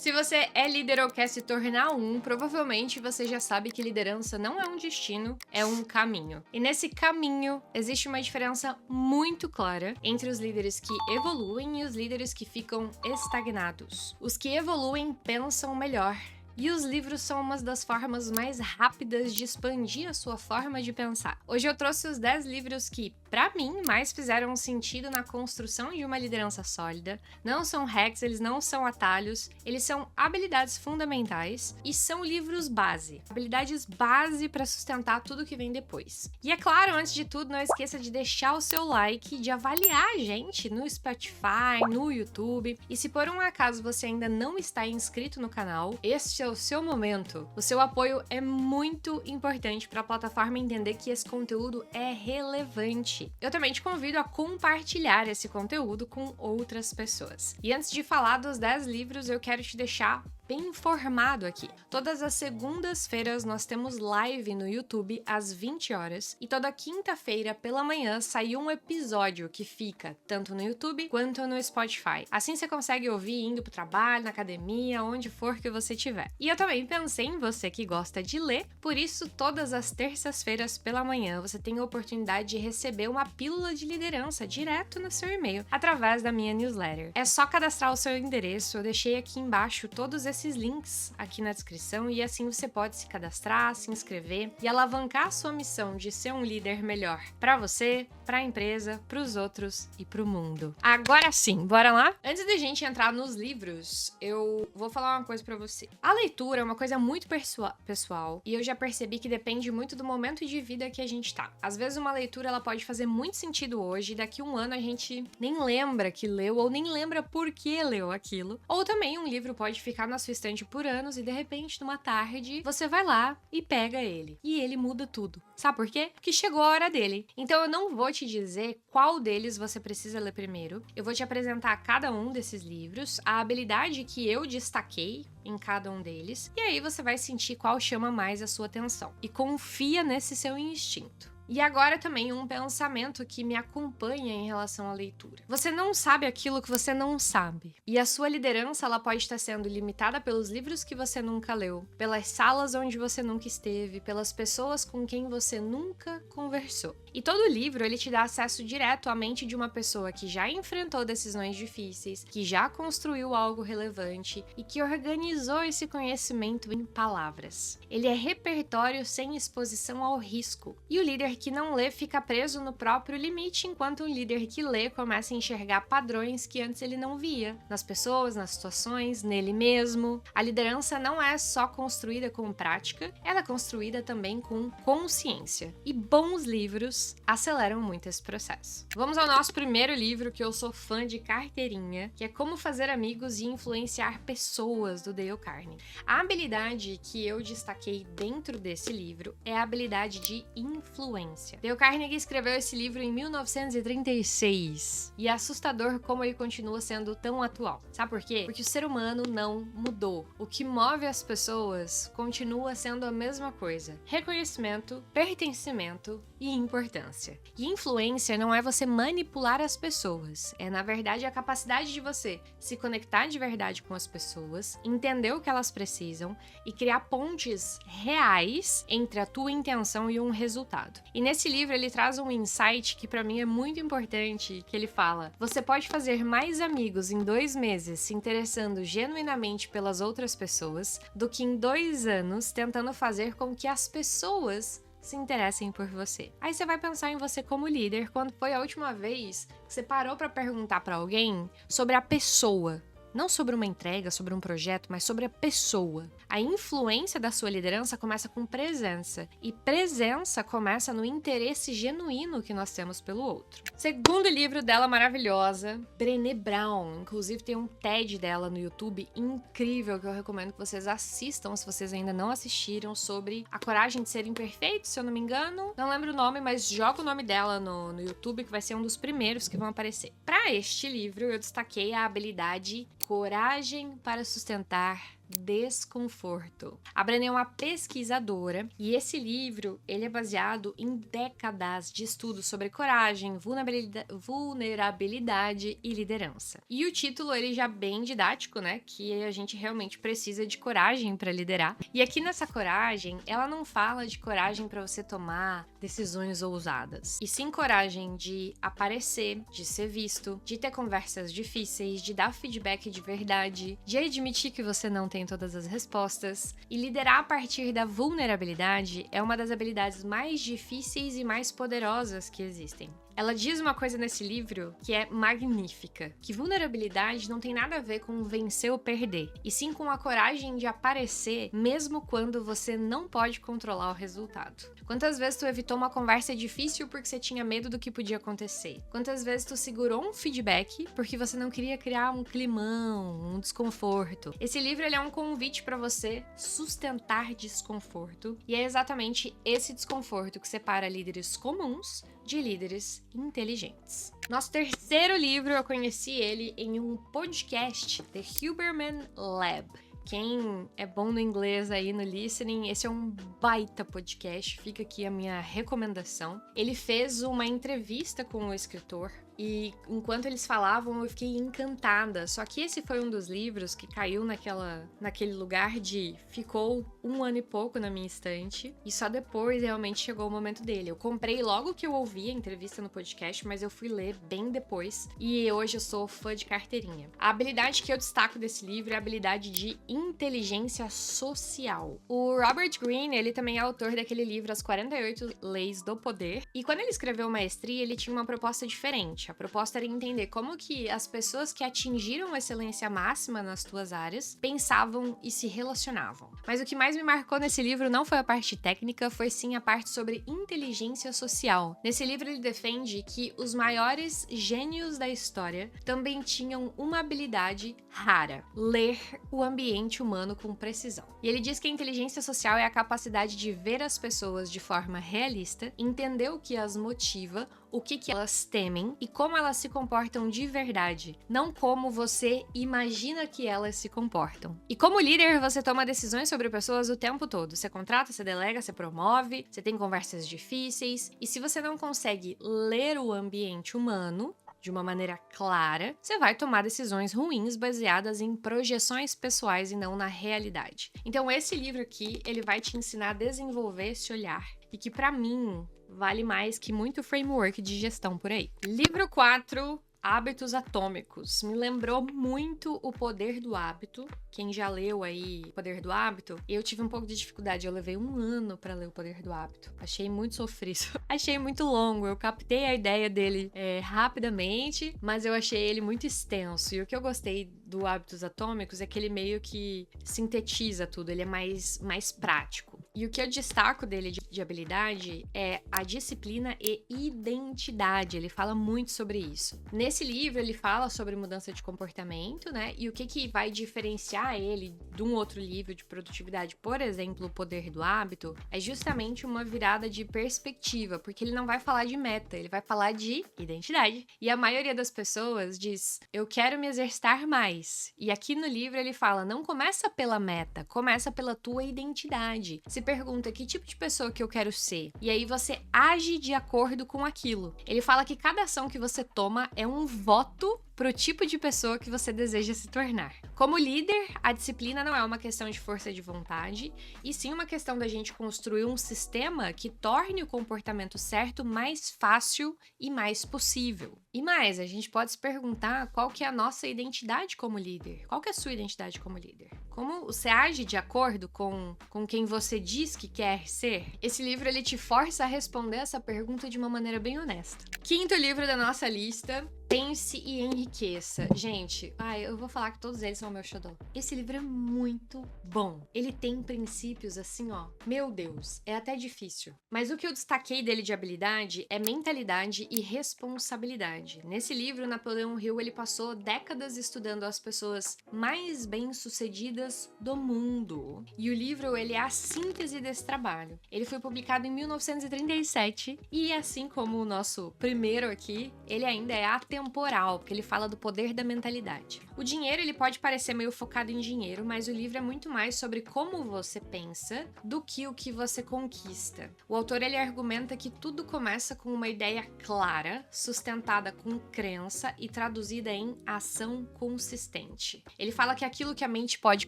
Se você é líder ou quer se tornar um, provavelmente você já sabe que liderança não é um destino, é um caminho. E nesse caminho existe uma diferença muito clara entre os líderes que evoluem e os líderes que ficam estagnados. Os que evoluem pensam melhor. E os livros são uma das formas mais rápidas de expandir a sua forma de pensar. Hoje eu trouxe os 10 livros que, pra mim, mais fizeram sentido na construção de uma liderança sólida. Não são hacks, eles não são atalhos, eles são habilidades fundamentais e são livros base. Habilidades base para sustentar tudo que vem depois. E é claro, antes de tudo, não esqueça de deixar o seu like, de avaliar a gente no Spotify, no YouTube. E se por um acaso você ainda não está inscrito no canal, este é o seu momento. O seu apoio é muito importante para a plataforma entender que esse conteúdo é relevante. Eu também te convido a compartilhar esse conteúdo com outras pessoas. E antes de falar dos 10 livros, eu quero te deixar bem informado aqui. Todas as segundas-feiras nós temos live no YouTube às 20 horas e toda quinta-feira pela manhã sai um episódio que fica tanto no YouTube quanto no Spotify. Assim você consegue ouvir indo pro trabalho, na academia, onde for que você estiver. E eu também pensei em você que gosta de ler, por isso todas as terças-feiras pela manhã você tem a oportunidade de receber uma pílula de liderança direto no seu e-mail através da minha newsletter. É só cadastrar o seu endereço, eu deixei aqui embaixo todos esses links aqui na descrição e assim você pode se cadastrar, se inscrever e alavancar a sua missão de ser um líder melhor para você, para a empresa, para os outros e para o mundo. Agora sim, bora lá? Antes da gente entrar nos livros, eu vou falar uma coisa para você. A leitura é uma coisa muito pessoal e eu já percebi que depende muito do momento de vida que a gente tá. Às vezes uma leitura ela pode fazer muito sentido hoje e daqui a um ano a gente nem lembra que leu ou nem lembra por que leu aquilo. Ou também um livro pode ficar na sua estante por anos e de repente numa tarde você vai lá e pega ele. E ele muda tudo. Sabe por quê? Porque chegou a hora dele. Então eu não vou te dizer qual deles você precisa ler primeiro. Eu vou te apresentar cada um desses livros, a habilidade que eu destaquei em cada um deles, e aí você vai sentir qual chama mais a sua atenção. E confia nesse seu instinto. E agora também um pensamento que me acompanha em relação à leitura. Você não sabe aquilo que você não sabe. E a sua liderança ela pode estar sendo limitada pelos livros que você nunca leu, pelas salas onde você nunca esteve, pelas pessoas com quem você nunca conversou. E todo livro ele te dá acesso direto à mente de uma pessoa que já enfrentou decisões difíceis, que já construiu algo relevante e que organizou esse conhecimento em palavras. Ele é repertório sem exposição ao risco. E o líder que não lê fica preso no próprio limite, enquanto um líder que lê começa a enxergar padrões que antes ele não via, nas pessoas, nas situações, nele mesmo. A liderança não é só construída com prática, ela é construída também com consciência. E bons livros aceleram muito esse processo. Vamos ao nosso primeiro livro, que eu sou fã de carteirinha, que é Como Fazer Amigos e Influenciar Pessoas, do Dale Carnegie. A habilidade que eu destaquei dentro desse livro é a habilidade de influência. Dale Carnegie escreveu esse livro em 1936 e é assustador como ele continua sendo tão atual. Sabe por quê? Porque o ser humano não mudou. O que move as pessoas continua sendo a mesma coisa: reconhecimento, pertencimento e importância. E influência não é você manipular as pessoas, é na verdade a capacidade de você se conectar de verdade com as pessoas, entender o que elas precisam e criar pontes reais entre a tua intenção e um resultado. E nesse livro ele traz um insight que pra mim é muito importante, que ele fala: você pode fazer mais amigos em 2 meses se interessando genuinamente pelas outras pessoas do que em 2 anos tentando fazer com que as pessoas se interessem por você. Aí você vai pensar em você como líder, quando foi a última vez que você parou pra perguntar pra alguém sobre a pessoa. Não sobre uma entrega, sobre um projeto, mas sobre a pessoa. A influência da sua liderança começa com presença. E presença começa no interesse genuíno que nós temos pelo outro. Segundo livro dela maravilhosa, Brené Brown. Inclusive tem um TED dela no YouTube incrível que eu recomendo que vocês assistam, se vocês ainda não assistiram, sobre a coragem de ser imperfeito, se eu não me engano. Não lembro o nome, mas joga o nome dela no YouTube, que vai ser um dos primeiros que vão aparecer. Para este livro, eu destaquei a habilidade coragem para sustentar desconforto. A Brené é uma pesquisadora e esse livro, ele é baseado em décadas de estudos sobre coragem, vulnerabilidade e liderança. E o título, ele já bem didático, né? Que a gente realmente precisa de coragem para liderar. E aqui nessa coragem, ela não fala de coragem para você tomar decisões ousadas, e sim coragem de aparecer, de ser visto, de ter conversas difíceis, de dar feedback de verdade, de admitir que você não tem todas as respostas. E liderar a partir da vulnerabilidade é uma das habilidades mais difíceis e mais poderosas que existem. Ela diz uma coisa nesse livro que é magnífica, que vulnerabilidade não tem nada a ver com vencer ou perder, e sim com a coragem de aparecer mesmo quando você não pode controlar o resultado. Quantas vezes tu evitou uma conversa difícil porque você tinha medo do que podia acontecer? Quantas vezes tu segurou um feedback porque você não queria criar um climão, um desconforto? Esse livro, ele é um convite para você sustentar desconforto, e é exatamente esse desconforto que separa líderes comuns de líderes inteligentes. Nosso terceiro livro, eu conheci ele em um podcast, The Huberman Lab. Quem é bom no inglês aí no listening, esse é um baita podcast, fica aqui a minha recomendação. Ele fez uma entrevista com o escritor e enquanto eles falavam eu fiquei encantada, só que esse foi um dos livros que caiu naquele lugar de ficou 1 ano e pouco na minha estante e só depois realmente chegou o momento dele. Eu comprei logo que eu ouvi a entrevista no podcast, mas eu fui ler bem depois e hoje eu sou fã de carteirinha. A habilidade que eu destaco desse livro é a habilidade de inteligência social. O Robert Greene, ele também é autor daquele livro As 48 Leis do Poder, e quando ele escreveu Maestria, ele tinha uma proposta diferente. A proposta era entender como que as pessoas que atingiram a excelência máxima nas suas áreas pensavam e se relacionavam. Mas o que mais me marcou nesse livro não foi a parte técnica, foi sim a parte sobre inteligência social. Nesse livro ele defende que os maiores gênios da história também tinham uma habilidade rara: ler o ambiente humano com precisão. E ele diz que a inteligência social é a capacidade de ver as pessoas de forma realista, entender o que as motiva, o que elas temem e como elas se comportam de verdade, não como você imagina que elas se comportam. E como líder, você toma decisões sobre pessoas o tempo todo. Você contrata, você delega, você promove, você tem conversas difíceis. E se você não consegue ler o ambiente humano de uma maneira clara, você vai tomar decisões ruins baseadas em projeções pessoais e não na realidade. Então esse livro aqui, ele vai te ensinar a desenvolver esse olhar e que pra mim vale mais que muito framework de gestão por aí. Livro 4, Hábitos Atômicos. Me lembrou muito O Poder do Hábito. Quem já leu aí O Poder do Hábito, eu tive um pouco de dificuldade. Eu levei 1 ano pra ler O Poder do Hábito. Achei muito sofrido. Achei muito longo. Eu captei a ideia dele rapidamente, mas eu achei ele muito extenso. E o que eu gostei do Hábitos Atômicos é que ele meio que sintetiza tudo. Ele é mais prático. E o que eu destaco dele de habilidade é a disciplina e identidade. Ele fala muito sobre isso. Nesse livro, ele fala sobre mudança de comportamento, né? E o que vai diferenciar ele de um outro livro de produtividade, por exemplo, O Poder do Hábito, é justamente uma virada de perspectiva, porque ele não vai falar de meta, ele vai falar de identidade. E a maioria das pessoas diz, eu quero me exercitar mais. E aqui no livro ele fala, não começa pela meta, começa pela tua identidade. Se pergunta que tipo de pessoa que eu quero ser. E aí você age de acordo com aquilo. Ele fala que cada ação que você toma é um voto pro tipo de pessoa que você deseja se tornar. Como líder, a disciplina não é uma questão de força de vontade, e sim uma questão da gente construir um sistema que torne o comportamento certo mais fácil e mais possível. E mais, a gente pode se perguntar qual que é a nossa identidade como líder. Qual que é a sua identidade como líder? Como você age de acordo com quem você diz que quer ser? Esse livro, ele te força a responder essa pergunta de uma maneira bem honesta. Quinto livro da nossa lista, Pense e Enriqueça. Gente, eu vou falar que todos eles são meu xodó. Esse livro é muito bom. Ele tem princípios assim, ó. Meu Deus, é até difícil. Mas o que eu destaquei dele de habilidade é mentalidade e responsabilidade. Nesse livro, Napoleão Hill, ele passou décadas estudando as pessoas mais bem-sucedidas do mundo. E o livro, ele é a síntese desse trabalho. Ele foi publicado em 1937 e, assim como o nosso primeiro aqui, ele ainda é atemporal. temporal, porque ele fala do poder da mentalidade. O dinheiro, ele pode parecer meio focado em dinheiro, mas o livro é muito mais sobre como você pensa do que o que você conquista. O autor, ele argumenta que tudo começa com uma ideia clara, sustentada com crença e traduzida em ação consistente. Ele fala que aquilo que a mente pode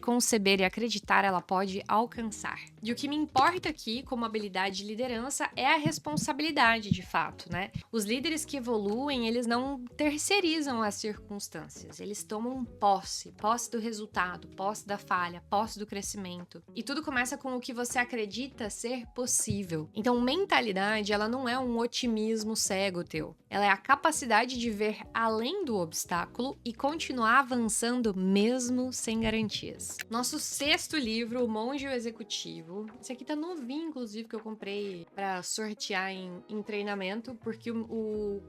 conceber e acreditar, ela pode alcançar. E o que me importa aqui, como habilidade de liderança, é a responsabilidade, de fato, né? Os líderes que evoluem, eles não terceirizam as circunstâncias, eles tomam posse do resultado, posse da falha, posse do crescimento. E tudo começa com o que você acredita ser possível. Então, mentalidade, ela não é um otimismo cego teu. Ela é a capacidade de ver além do obstáculo e continuar avançando mesmo sem garantias. Nosso 6º livro, O Monge e o Executivo. Esse aqui tá novinho, inclusive, que eu comprei pra sortear em treinamento, porque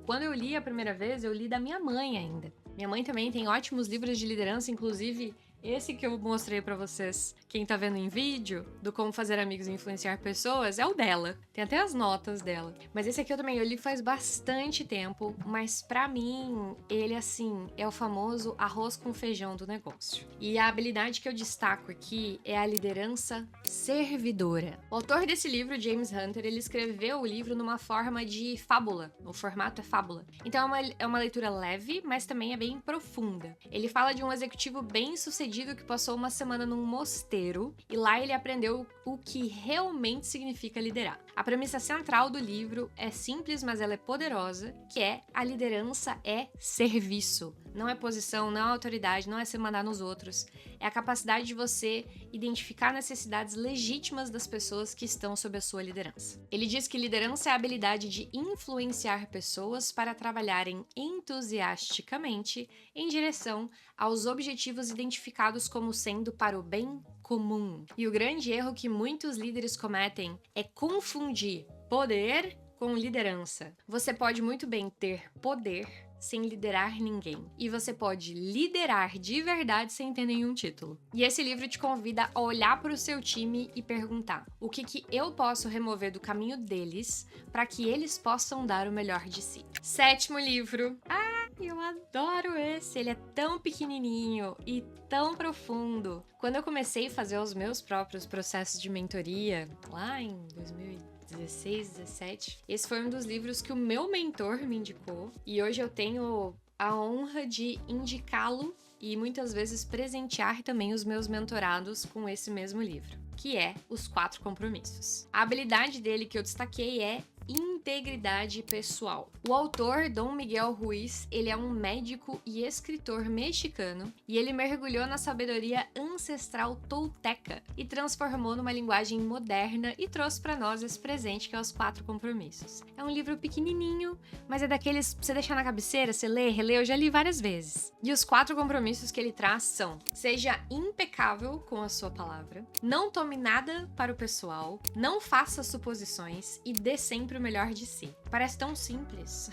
quando eu li a primeira vez, eu li da minha mãe ainda. Minha mãe também tem ótimos livros de liderança, inclusive esse que eu mostrei pra vocês, quem tá vendo em vídeo, do Como Fazer Amigos e Influenciar Pessoas, é o dela. Tem até as notas dela. Mas esse aqui eu também li faz bastante tempo, mas pra mim, ele, assim, é o famoso arroz com feijão do negócio. E a habilidade que eu destaco aqui é a liderança servidora. O autor desse livro, James Hunter, ele escreveu o livro numa forma de fábula. O formato é fábula. Então é uma leitura leve, mas também é bem profunda. Ele fala de um executivo bem sucedido que passou uma semana num mosteiro e lá ele aprendeu o que realmente significa liderar. A premissa central do livro é simples, mas ela é poderosa, que é a liderança é serviço. Não é posição, não é autoridade, não é se mandar nos outros. É a capacidade de você identificar necessidades legítimas das pessoas que estão sob a sua liderança. Ele diz que liderança é a habilidade de influenciar pessoas para trabalharem entusiasticamente em direção aos objetivos identificados como sendo para o bem comum. E o grande erro que muitos líderes cometem é confundir poder com liderança. Você pode muito bem ter poder sem liderar ninguém. E você pode liderar de verdade sem ter nenhum título. E esse livro te convida a olhar para o seu time e perguntar: o que eu posso remover do caminho deles para que eles possam dar o melhor de si? 7º livro. Eu adoro esse, ele é tão pequenininho e tão profundo. Quando eu comecei a fazer os meus próprios processos de mentoria, lá em 2016, 17, esse foi um dos livros que o meu mentor me indicou e hoje eu tenho a honra de indicá-lo e muitas vezes presentear também os meus mentorados com esse mesmo livro, que é Os 4 Compromissos. A habilidade dele que eu destaquei é integridade pessoal. O autor, Dom Miguel Ruiz, ele é um médico e escritor mexicano e ele mergulhou na sabedoria ancestral tolteca e transformou numa linguagem moderna e trouxe para nós esse presente que é Os 4 Compromissos. É um livro pequenininho, mas é daqueles pra você deixar na cabeceira, você lê, relê, eu já li várias vezes. E os 4 compromissos que ele traz são: seja impecável com a sua palavra, não tome nada para o pessoal, não faça suposições e dê sempre o melhor de si. Parece tão simples,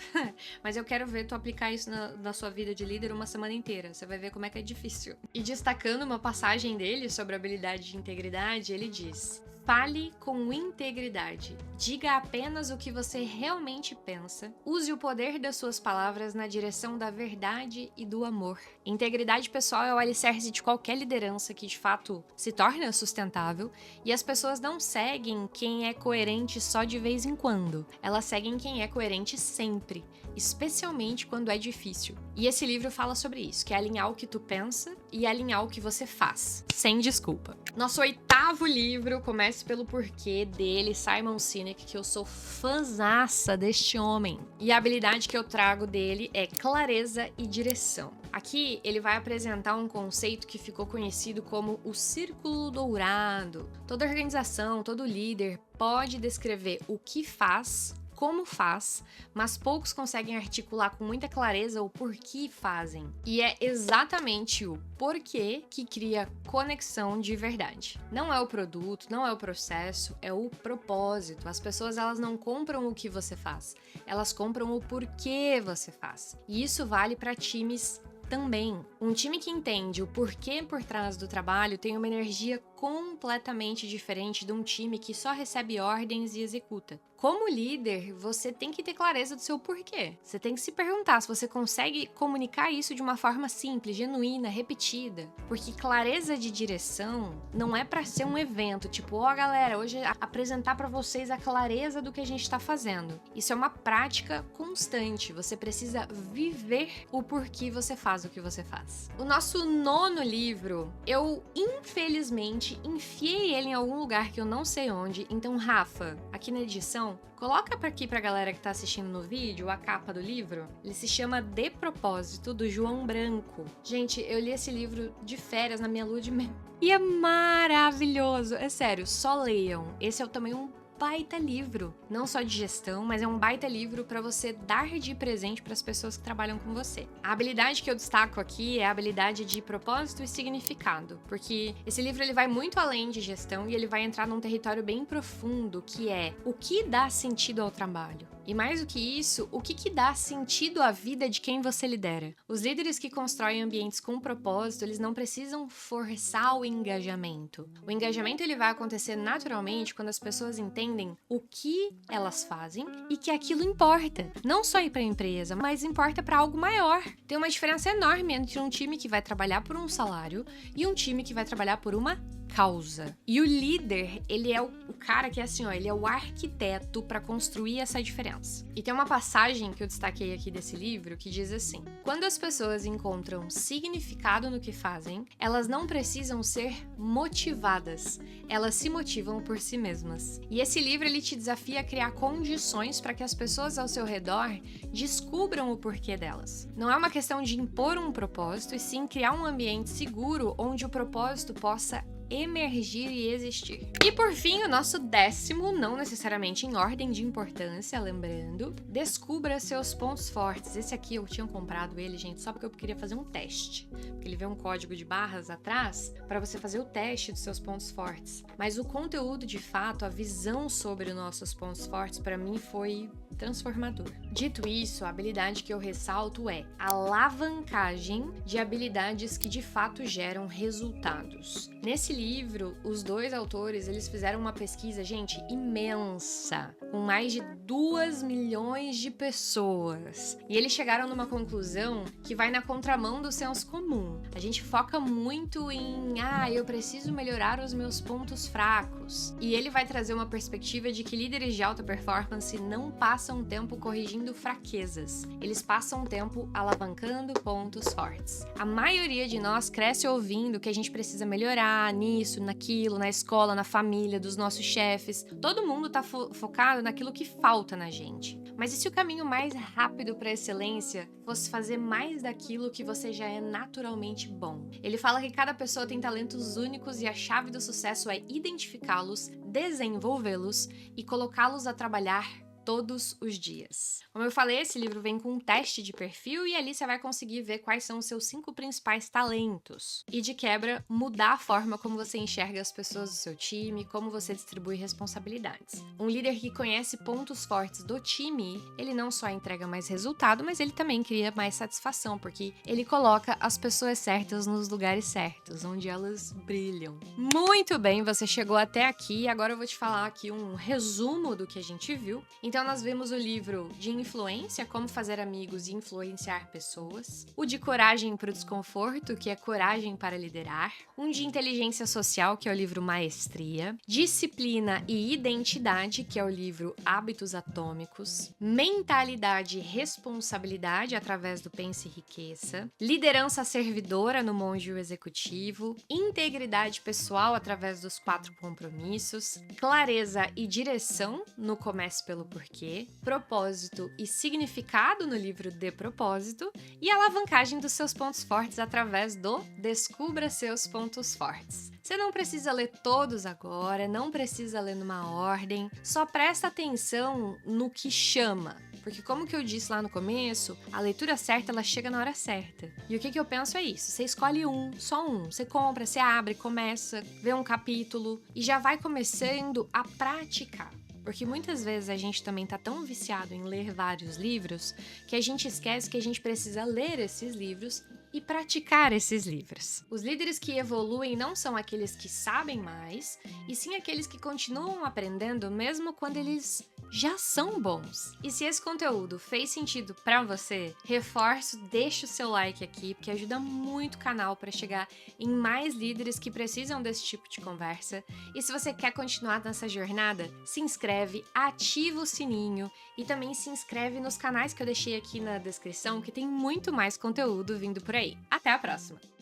mas eu quero ver tu aplicar isso na sua vida de líder uma semana inteira. Você vai ver como é que é difícil. E destacando uma passagem dele sobre a habilidade de integridade, ele diz: fale com integridade. Diga apenas o que você realmente pensa. Use o poder das suas palavras na direção da verdade e do amor. Integridade pessoal é o alicerce de qualquer liderança que de fato se torna sustentável, e as pessoas não seguem quem é coerente só de vez em quando. Elas seguem quem é coerente sempre, especialmente quando é difícil. E esse livro fala sobre isso, que é alinhar o que tu pensa e alinhar o que você faz, sem desculpa. Nosso 8º livro, comece pelo porquê, dele, Simon Sinek, que eu sou fãzaça deste homem. E a habilidade que eu trago dele é clareza e direção. Aqui ele vai apresentar um conceito que ficou conhecido como o círculo dourado. Toda organização, todo líder pode descrever o que faz, como faz, mas poucos conseguem articular com muita clareza o porquê fazem. E é exatamente o porquê que cria conexão de verdade. Não é o produto, não é o processo, é o propósito. As pessoas, elas não compram o que você faz, elas compram o porquê você faz. E isso vale para times também. Um time que entende o porquê por trás do trabalho tem uma energia completamente diferente de um time que só recebe ordens e executa. Como líder, você tem que ter clareza do seu porquê. Você tem que se perguntar se você consegue comunicar isso de uma forma simples, genuína, repetida. Porque clareza de direção não é pra ser um evento, tipo, ó galera, hoje apresentar pra vocês a clareza do que a gente tá fazendo. Isso é uma prática constante. Você precisa viver o porquê você faz o que você faz. O nosso 9º livro, eu infelizmente enfiei ele em algum lugar que eu não sei onde. Então, Rafa, aqui na edição, coloca aqui pra galera que tá assistindo no vídeo a capa do livro. Ele se chama De Propósito, do João Branco. Gente, eu li esse livro de férias na minha lua de mel. E é maravilhoso. É sério, só leiam. Esse é também um baita livro, não só de gestão, mas é um baita livro para você dar de presente para as pessoas que trabalham com você. A habilidade que eu destaco aqui é a habilidade de propósito e significado, porque esse livro ele vai muito além de gestão e ele vai entrar num território bem profundo, que é o que dá sentido ao trabalho. E mais do que isso, o que dá sentido à vida de quem você lidera. Os líderes que constroem ambientes com propósito, eles não precisam forçar o engajamento. O engajamento ele vai acontecer naturalmente quando as pessoas entendem o que elas fazem e que aquilo importa. Não só ir para a empresa, mas importa para algo maior. Tem uma diferença enorme entre um time que vai trabalhar por um salário e um time que vai trabalhar por uma causa. E o líder, ele é o cara que é assim, ó, ele é o arquiteto para construir essa diferença. E tem uma passagem que eu destaquei aqui desse livro que diz assim: quando as pessoas encontram significado no que fazem, elas não precisam ser motivadas, elas se motivam por si mesmas. E esse livro ele te desafia a criar condições para que as pessoas ao seu redor descubram o porquê delas. Não é uma questão de impor um propósito, e sim criar um ambiente seguro onde o propósito possa emergir e existir. E por fim, o nosso 10º, não necessariamente em ordem de importância, lembrando, descubra seus pontos fortes. Esse aqui eu tinha comprado ele, gente, só porque eu queria fazer um teste. Porque ele vê um código de barras atrás para você fazer o teste dos seus pontos fortes. Mas o conteúdo, de fato, a visão sobre os nossos pontos fortes, para mim foi transformador. Dito isso, a habilidade que eu ressalto é a alavancagem de habilidades que de fato geram resultados. Nesse livro, os 2 autores, eles fizeram uma pesquisa, gente, imensa, com mais de 2 milhões de pessoas. E eles chegaram numa conclusão que vai na contramão do senso comum. A gente foca muito em, eu preciso melhorar os meus pontos fracos. E ele vai trazer uma perspectiva de que líderes de alta performance não passam tempo corrigindo fraquezas. Eles passam tempo alavancando pontos fortes. A maioria de nós cresce ouvindo que a gente precisa melhorar nisso, naquilo, na escola, na família, dos nossos chefes. Todo mundo tá focado naquilo que falta na gente. Mas e se o caminho mais rápido para a excelência fosse fazer mais daquilo que você já é naturalmente bom? Ele fala que cada pessoa tem talentos únicos e a chave do sucesso é identificá-los, desenvolvê-los e colocá-los a trabalhar todos os dias. Como eu falei, esse livro vem com um teste de perfil e ali você vai conseguir ver quais são os seus 5 principais talentos. E de quebra, mudar a forma como você enxerga as pessoas do seu time, como você distribui responsabilidades. Um líder que conhece pontos fortes do time, ele não só entrega mais resultado, mas ele também cria mais satisfação, porque ele coloca as pessoas certas nos lugares certos, onde elas brilham. Muito bem, você chegou até aqui, agora eu vou te falar aqui um resumo do que a gente viu. Então nós vimos o livro de influência, como fazer amigos e influenciar pessoas, o de coragem para o desconforto, que é coragem para liderar, um de inteligência social, que é o livro Maestria, disciplina e identidade, que é o livro Hábitos Atômicos, mentalidade e responsabilidade através do Pense e Enriqueça, liderança servidora no Monge e o Executivo, integridade pessoal através dos 4 compromissos, clareza e direção no Comece pelo Porquê, propósito e significado no livro De Propósito e alavancagem dos seus pontos fortes através do Descubra Seus Pontos Fortes. Você não precisa ler todos agora, não precisa ler numa ordem, só presta atenção no que chama. Porque como que eu disse lá no começo, a leitura certa, ela chega na hora certa. E o que eu penso é isso, você escolhe só um. Você compra, você abre, começa, vê um capítulo e já vai começando a praticar. Porque muitas vezes a gente também tá tão viciado em ler vários livros que a gente esquece que a gente precisa ler esses livros e praticar esses livros. Os líderes que evoluem não são aqueles que sabem mais, e sim aqueles que continuam aprendendo mesmo quando eles já são bons. E se esse conteúdo fez sentido pra você, reforço, deixa o seu like aqui, porque ajuda muito o canal para chegar em mais líderes que precisam desse tipo de conversa. E se você quer continuar nessa jornada, se inscreve, ativa o sininho e também se inscreve nos canais que eu deixei aqui na descrição, que tem muito mais conteúdo vindo por aí. Até a próxima!